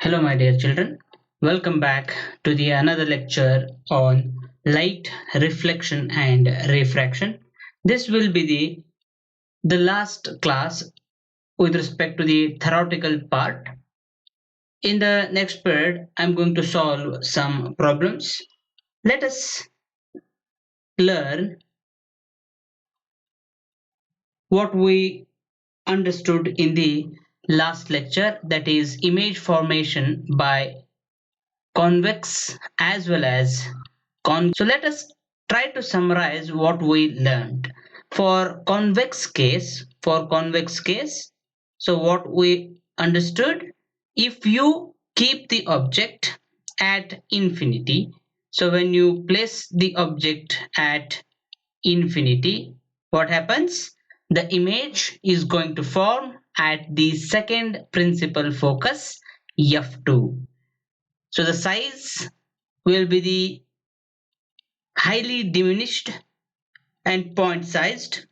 Hello, my dear children. Welcome back to the another lecture on light, reflection, and refraction. This will be the last class with respect to the theoretical part. In the next period, I'm going to solve some problems. Let us learn what we understood in the last lecture, that is image formation by convex as well as concave. So let us try to summarize what we learned. For convex case, so what we understood, if you keep the object at infinity, so when you place the object at infinity, what happens? The image is going to form at the second principal focus f2. So the size will be the highly diminished and point sized.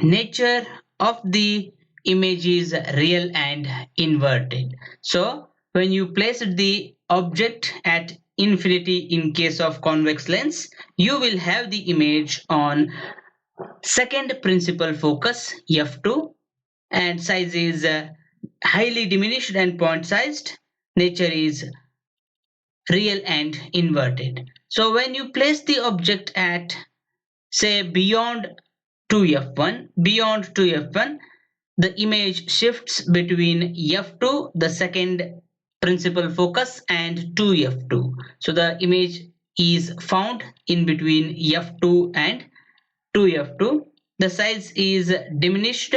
Nature of the image is real and inverted. So when you place the object at infinity in case of convex lens, you will have the image on second principal focus f2, and size is highly diminished and point sized. Nature is real and inverted. So when you place the object at say beyond 2f1, the image shifts between f2, the second principal focus, and 2f2. So the image is found in between f2 and 2f2. The size is diminished,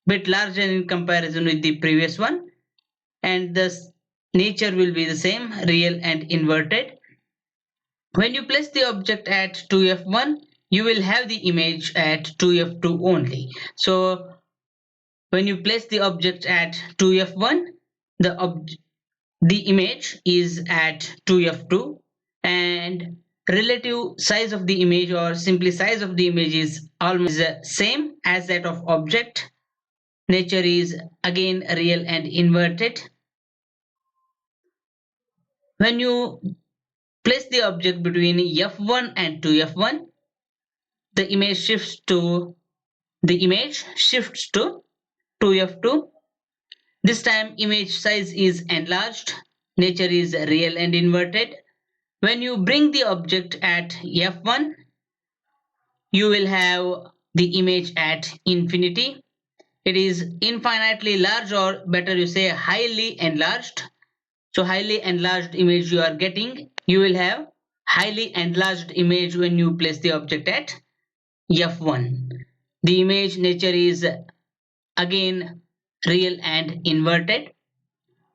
bit larger in comparison with the previous one, and the nature will be the same, real and inverted. When you place the object at 2f1, you will have the image at 2f2 only. So when you place the object at 2f1, the image is at 2f2, and relative size of the image, or simply size of the image, is almost the same as that of object. Nature is again real and inverted. When you place the object between f1 and 2f1, the image shifts to 2f2. This time image size is enlarged. Nature is real and inverted. When you bring the object at f1, you will have the image at infinity. It is infinitely large, or better you say highly enlarged. So highly enlarged image you are getting. You will have highly enlarged image when you place the object at f1. The image nature is again real and inverted.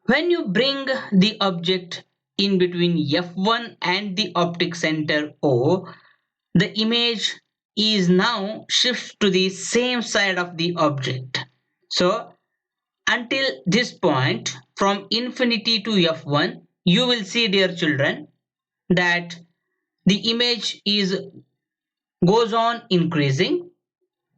When you bring the object in between f1 and the optic center O, the image is now shift to the same side of the object. So until this point, from infinity to f1, you will see, dear children, that the image is goes on increasing.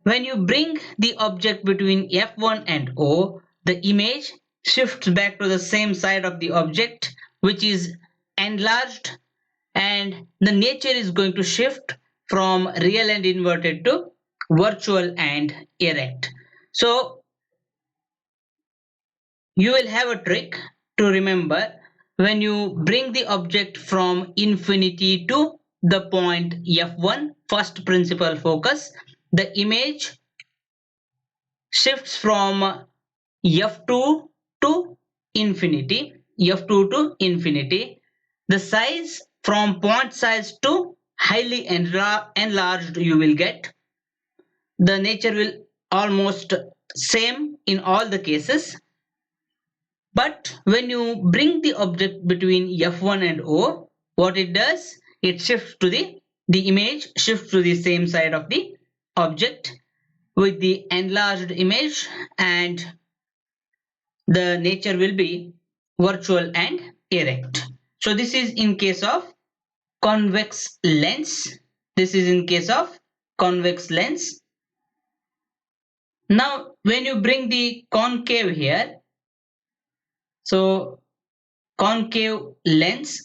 When you bring the object between f1 and O, the image shifts back to the same side of the object, which is enlarged, and the nature is going to shift from real and inverted to virtual and erect. So you will have a trick to remember. When you bring the object from infinity to the point f1, first principal focus, the image shifts from f2 to infinity, the size from point size to highly enlarged you will get. The nature will almost same in all the cases. But when you bring the object between f1 and O, what it does, it shifts to the image shifts to the same side of the object with the enlarged image, and the nature will be virtual and erect. So this is in case of convex lens. This is in case of convex lens. Now when you bring the concave here, So concave lens,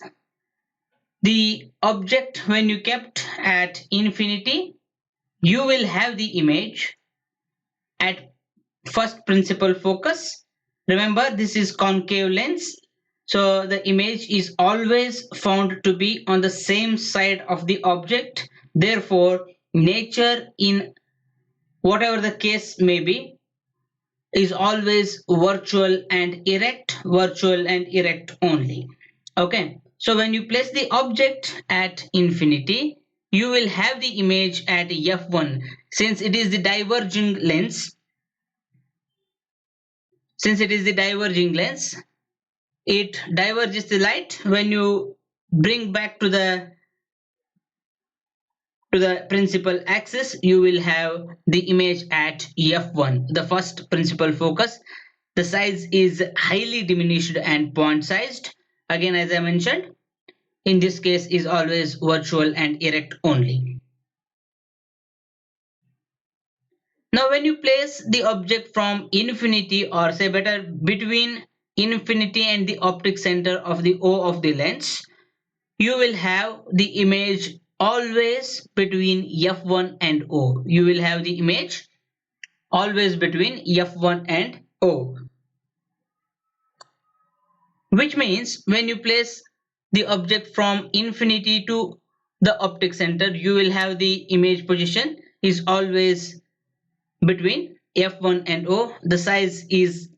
the object when you kept at infinity, you will have the image at first principal focus. Remember, this is concave lens, so the image is always found to be on the same side of the object. Therefore, nature in whatever the case may be is always virtual and erect only. Okay, so when you place the object at infinity, you will have the image at f1. Since it is the diverging lens, it diverges the light. When you bring back to the principal axis, you will have the image at f1, the first principal focus. The size is highly diminished and point sized. Again, as I mentioned, in this case is always virtual and erect only. Now when you place the object from infinity, or say better between infinity and the optic center of the O of the lens, you will have the image always between f1 and O. You will have the image always between f1 and O. Which means when you place the object from infinity to the optic center, you will have the image position is always between f1 and O. The size is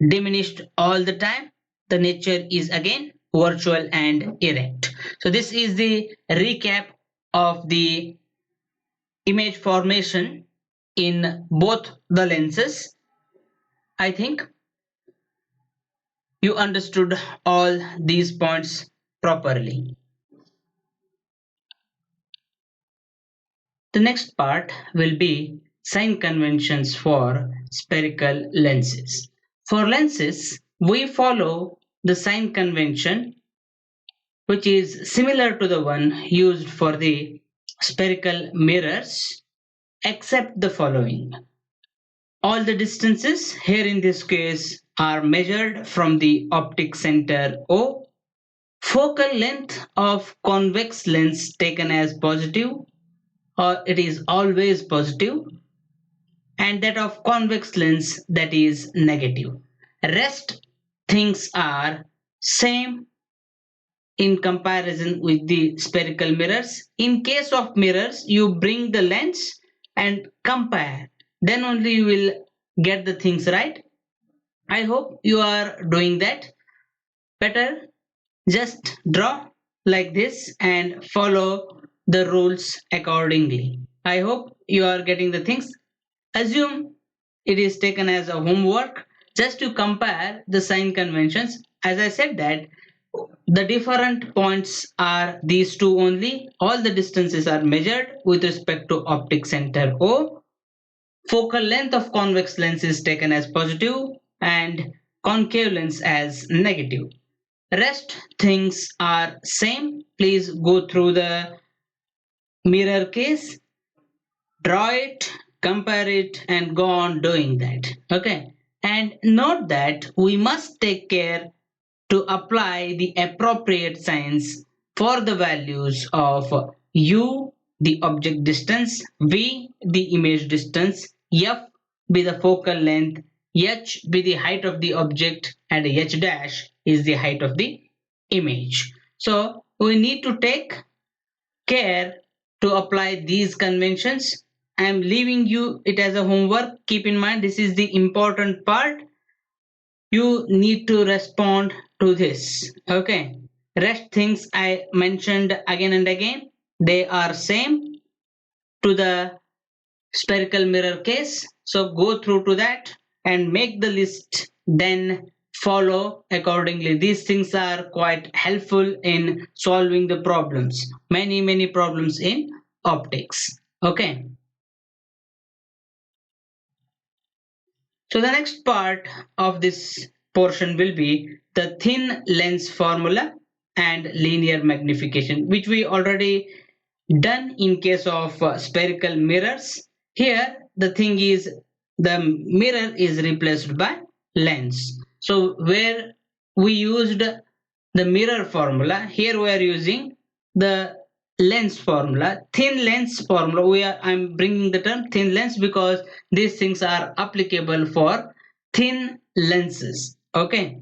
diminished all the time. The nature is again virtual and erect. So this is the recap of the image formation in both the lenses. I think you understood all these points properly. The next part will be sign conventions for spherical lenses. For lenses, we follow the sign convention which is similar to the one used for the spherical mirrors, except the following. All the distances here in this case are measured from the optic center O. Focal length of convex lens taken as positive, or it is always positive, and that of convex lens, that is negative. Rest things are same in comparison with the spherical mirrors. In case of mirrors, you bring the lens and compare, then only you will get the things right. I hope you are doing that. Better just draw like this and follow the rules accordingly. I hope you are getting the things. Assume it is taken as a homework just to compare the sign conventions. As I said that the different points are these two only. All the distances are measured with respect to optic center O. Focal length of convex lens is taken as positive and concave lens as negative. Rest things are same. Please go through the mirror case, draw it, compare it, and go on doing that. Okay. And note that we must take care to apply the appropriate signs for the values of u, the object distance, v, the image distance, f be the focal length, h be the height of the object, and h dash is the height of the image. So we need to take care to apply these conventions. I am leaving you it as a homework. Keep in mind, this is the important part. You need to respond to this. Okay, rest things I mentioned again and again, they are same to the spherical mirror case. So go through to that and make the list, then follow accordingly. These things are quite helpful in solving the problems, many problems in optics. Okay, so the next part of this portion will be the thin lens formula and linear magnification, which we already done in case of spherical mirrors. Here the thing is the mirror is replaced by lens. So where we used the mirror formula. Here we are using the lens formula, thin lens formula. I'm bringing the term thin lens because these things are applicable for thin lenses. Okay.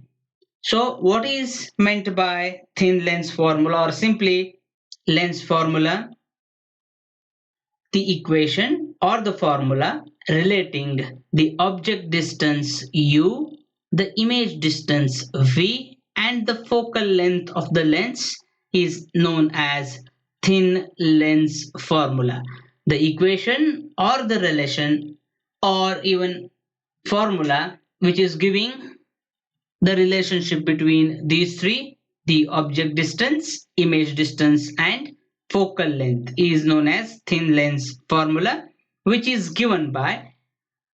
So what is meant by thin lens formula or simply lens formula? The equation or the formula relating the object distance u, the image distance v, and the focal length of the lens is known as thin lens formula. The equation or the relation or even formula which is giving the relationship between these three, the object distance, image distance, and focal length, is known as thin lens formula, which is given by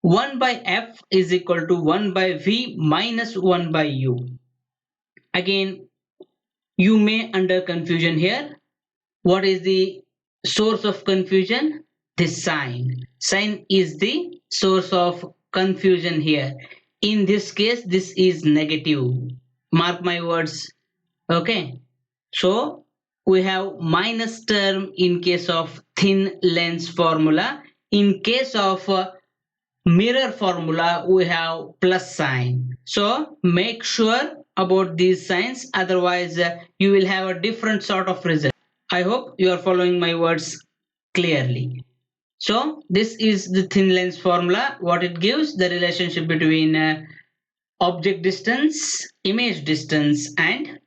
1 by f is equal to 1 by v minus 1 by u. Again, you may under confusion here. What is the source of confusion? This sign. Sign is the source of confusion here. In this case, this is negative. Mark my words. Okay. So we have minus term in case of thin lens formula. In case of mirror formula, we have plus sign. So make sure about these signs, otherwise you will have a different sort of result. I hope you are following my words clearly. So this is the thin lens formula. What it gives, the relationship between object distance, image distance, and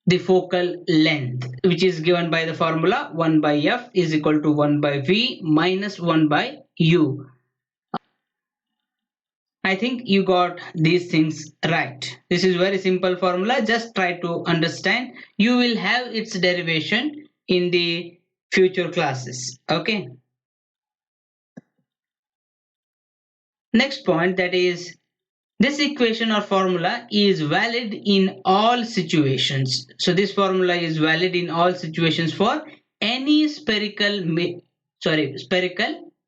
the focal length, which is given by the formula 1 by f is equal to 1 by v minus 1 by u. I think you got these things right. This is very simple formula. Just try to understand. You will have its derivation in the future classes. Okay. Next point, that is, this equation or formula is valid in all situations. So this formula is valid in all situations for any spherical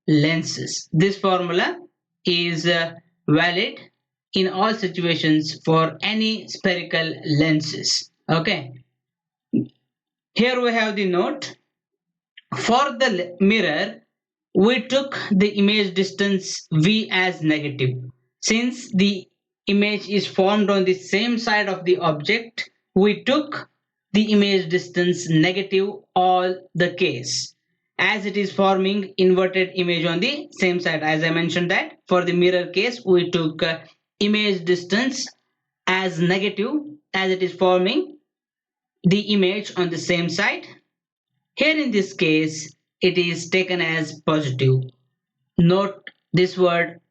lenses. This formula is valid in all situations for any spherical lenses. Okay. Here we have the note. For the mirror, we took the image distance v as negative. Since the image is formed on the same side of the object, we took the image distance negative all the case, as it is forming inverted image on the same side. As I mentioned that for the mirror case, we took image distance as negative as it is forming the image on the same side. Here in this case, it is taken as positive. Note this word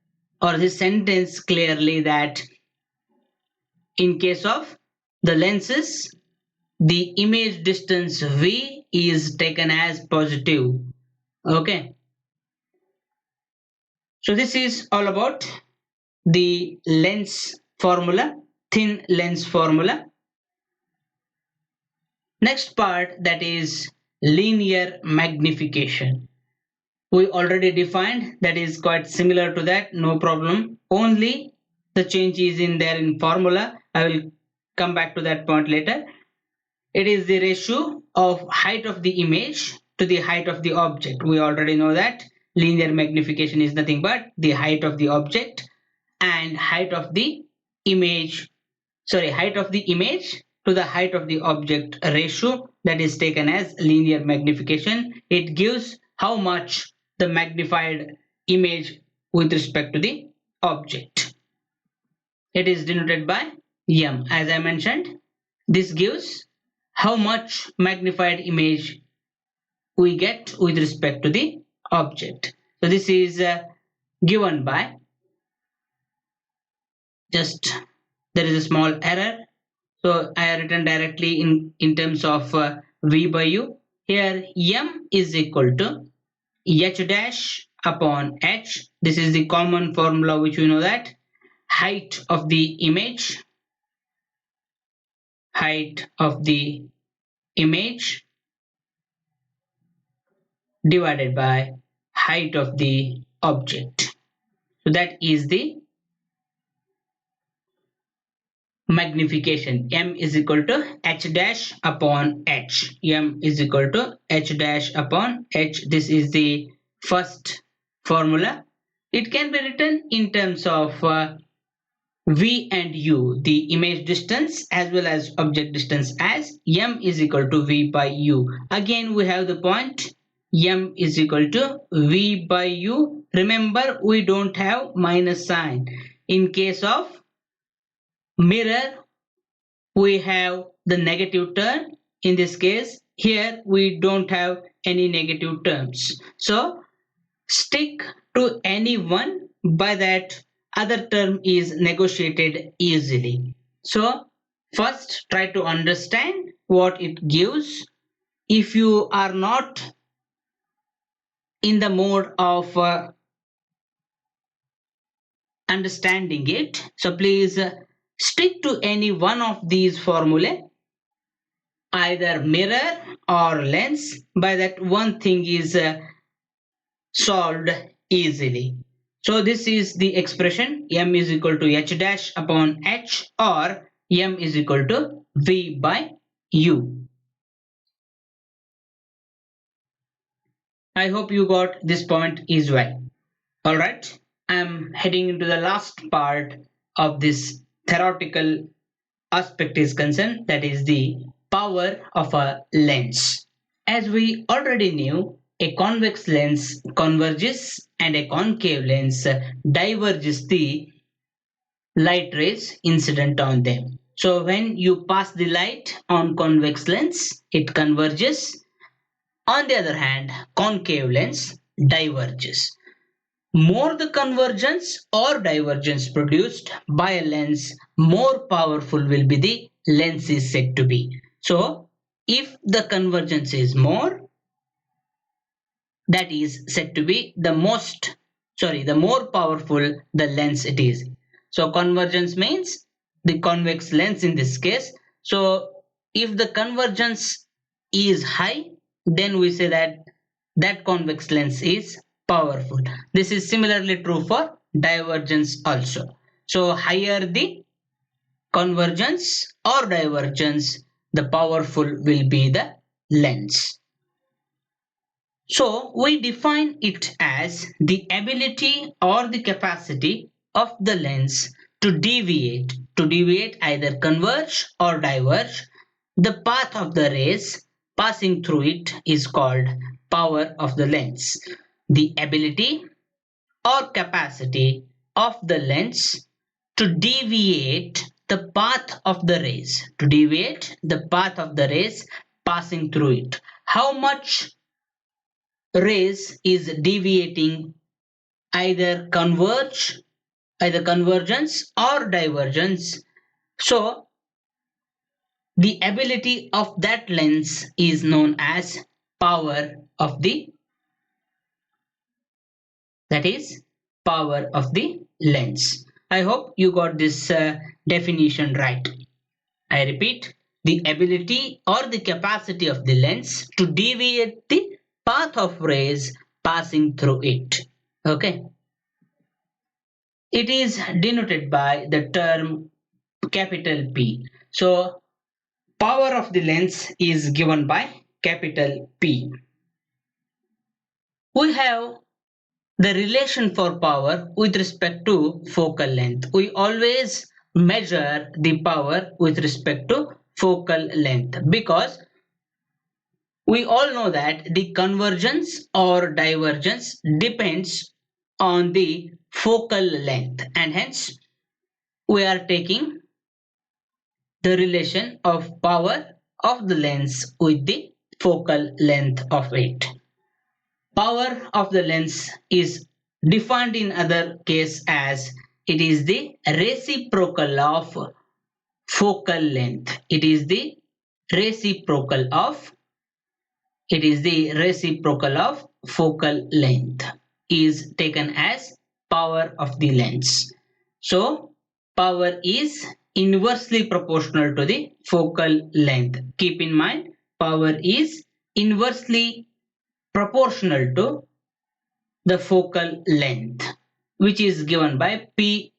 or this sentence clearly, that in case of the lenses, the image distance v is taken as positive. Okay. So this is all about the lens formula, thin lens formula. Next part, that is linear magnification. We already defined, that is quite similar to that, no problem. Only the change is in there in formula. I will come back to that point later. It is the ratio of height of the image to the height of the object. We already know that linear magnification is nothing but the height of the object and height of the image to the height of the object ratio, that is taken as linear magnification. It gives how much the magnified image with respect to the object. It is denoted by m. As I mentioned, this gives how much magnified image we get with respect to the object. So this is given by, just there is a small error. So I have written directly in terms of v by u. Here m is equal to h dash upon h. This is the common formula which we know, that height of the image divided by height of the object. So that is the magnification. M is equal to h dash upon h. M is equal to h dash upon h. This is the first formula. It can be written in terms of v and u, the image distance as well as object distance, as m is equal to v by u. Again we have the point m is equal to v by u. Remember, we don't have minus sign. In case of mirror, we have the negative term. In this case, here we don't have any negative terms. So stick to any one, by that other term is negotiated easily. So first try to understand what it gives. If you are not in the mode of understanding it, so please stick to any one of these formulae, either mirror or lens. By that one thing is solved easily. So this is the expression m is equal to h dash upon h, or m is equal to v by u. I hope you got this point as well. Alright, I am heading into the last part of this theoretical aspect is concerned, that is the power of a lens. As we already knew, a convex lens converges and a concave lens diverges the light rays incident on them. So when you pass the light on convex lens, it converges. On the other hand, concave lens diverges. More the convergence or divergence produced by a lens, more powerful will be the lens is said to be. So if the convergence is more, that is said to be the more powerful the lens it is. So convergence means the convex lens in this case. So if the convergence is high, then we say that that convex lens is powerful. This is similarly true for divergence also. So higher the convergence or divergence, the powerful will be the lens. So we define it as the ability or the capacity of the lens to deviate, either converge or diverge. The path of the rays passing through it is called power of the lens. The ability or capacity of the lens to deviate the path of the rays, passing through it. How much rays is deviating, either convergence or divergence. So the ability of that lens is known as power of the lens. I hope you got this definition right. I repeat, the ability or the capacity of the lens to deviate the path of rays passing through it. Okay. It is denoted by the term capital P. So power of the lens is given by capital P. We have the relation for power with respect to focal length. We always measure the power with respect to focal length, because we all know that the convergence or divergence depends on the focal length, and hence we are taking the relation of power of the lens with the focal length of it. Power of the lens is defined in other case as it is the reciprocal of focal length. It is the reciprocal of focal length is taken as power of the lens. So power is inversely proportional to the focal length. Keep in mind, power is inversely proportional to the focal length, which is given by P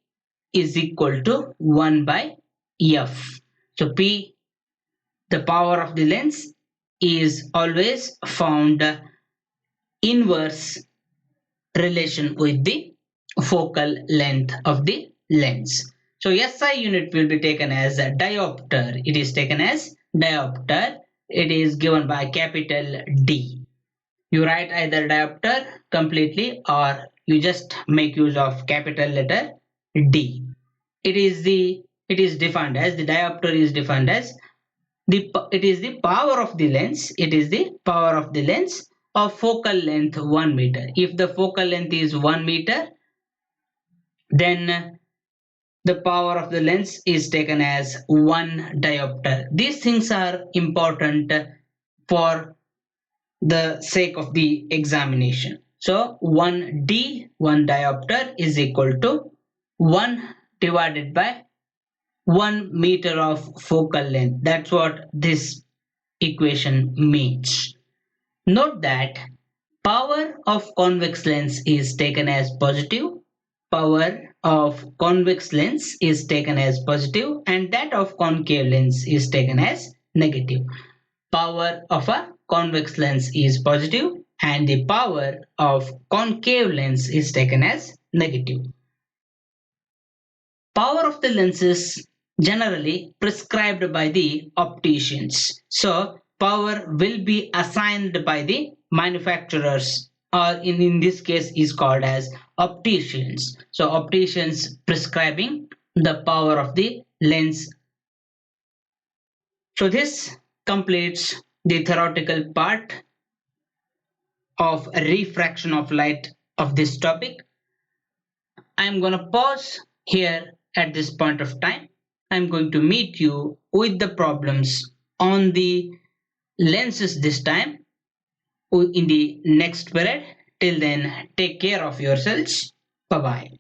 is equal to 1 by F. So P, the power of the lens, is always found inverse relation with the focal length of the lens. So SI unit will be taken as a diopter. It is taken as diopter. It is given by capital D. You write either diopter completely or you just make use of capital letter D. It is defined as the diopter is defined as it is the power of the lens. It is the power of the lens of focal length 1 meter. If the focal length is 1 meter, then the power of the lens is taken as 1 diopter. These things are important for the sake of the examination. So 1D, 1 diopter is equal to 1 divided by 1 meter of focal length. That's what this equation means. Note that power of convex lens is taken as positive. Power of convex lens is taken as positive and that of concave lens is taken as negative. Power of a convex lens is positive and the power of concave lens is taken as negative. Power of the lens is generally prescribed by the opticians. So power will be assigned by the manufacturers or in this case is called as opticians. So opticians prescribing the power of the lens. So this completes the theoretical part of refraction of light of this topic. I'm going to pause here at this point of time. I'm going to meet you with the problems on the lenses this time in the next period. Till then, take care of yourselves. Bye bye.